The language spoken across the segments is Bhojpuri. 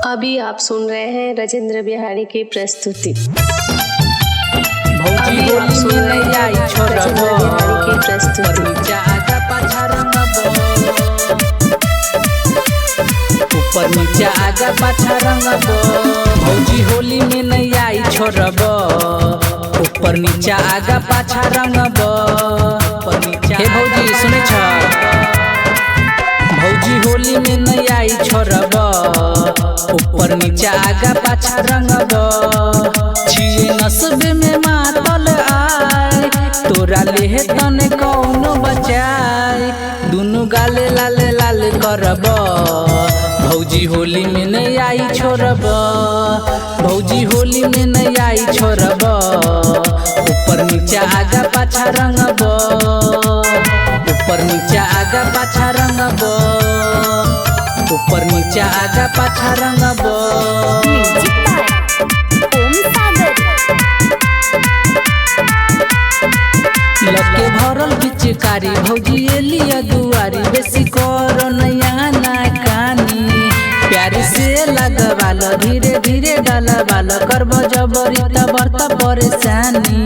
अभी आप सुन रहे हैं राजेंद्र बिहारी की प्रस्तुति। भौजी होली में नहीं आई छोड़ब, ऊपर नीचा आगा पाछा रंगब। भौजी होली में नहीं आई छोड़ब, ऊपर नीचा आगा पाछा रंगब। हे भौजी सुने छ, भौजी होली में नहीं आई छोड़ब, ऊपर नीचा आगा पाछा रंगब। छिए नसबे में मातल आए, तोरा लेहे तने कौनो बचाए। दुनु गाले लाले लाल करब, भौजी होली में नहीं आई छोड़ब। भौजी होली में नहीं आई छोड़ब, ऊपर नीचा आगा पाछा रंगब। ऊपर नीचा आगा पाछा रंगब, ऊपर नीचा आगा पाछा रंगब। लके भरल पिचकारी, भौजी एलिया दुआरी। बेसी कर नया ना कानी, प्यारी से लगवाल, धीरे धीरे डालवाल। करब जबरी तबरता परेशानी।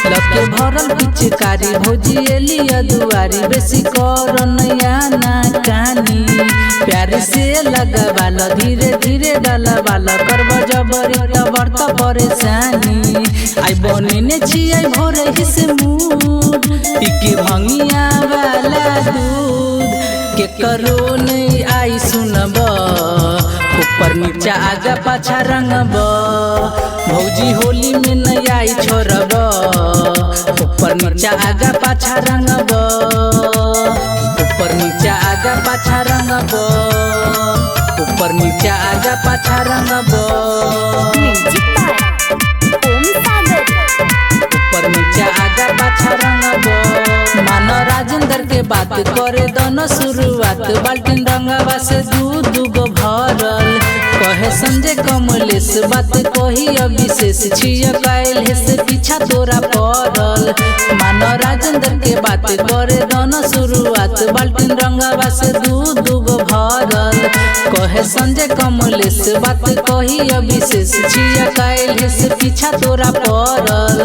लके भरल पिचकारी, भौजी एलिया दुआरी। बेसी कर नया ना कानी, प्यारी से लगवाल, धीरे धीरे डालवाल। करब जबरी तबरता परेशानी। आई बने छियै भोरे हिसे मूड, पीके भंगिया वाला दूध। के करो नहीं आई सुनब, ऊपर नीचा आगा पाछा रंगब। भौजी होली में नहीं आई छोड़ब, ऊपर नीचा आगा पाछा रंगब। ऊपर नीचा आगा पाछा रंगब, ऊपर नीचा आगा पाछा रंगब। ऊपर नीचा आगा पाछा रंगब। मानो राजेंद्र के बात करे दोनों शुरुआत। बाल्टीन रंगवा से दूध गो भरल, कहे संजय कमलेश बात कही अविशेष। छिया कायल से पीछा तोरा पड़ल। मानो राजेंद्र के बात करे दोनों शुरुआत। बाल्टीन रंगवा से दूध गो भरल, कहे संजय कमलेश बात कही अविशेष। छिया कायल से पीछा तोरा पड़ल।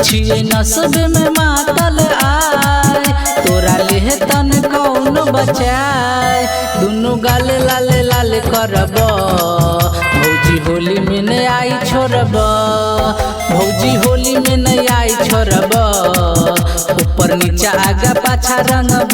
छिए नसबे में मातल आए, तोरा लेहे तन कौनो बचाए। दुनु गाले लाले लाले करब, भौजी होली में नहीं आई छोड़ब। भौजी होली में नहीं आई छोड़ब, ऊपर नीचा आगा पाछा रंगब।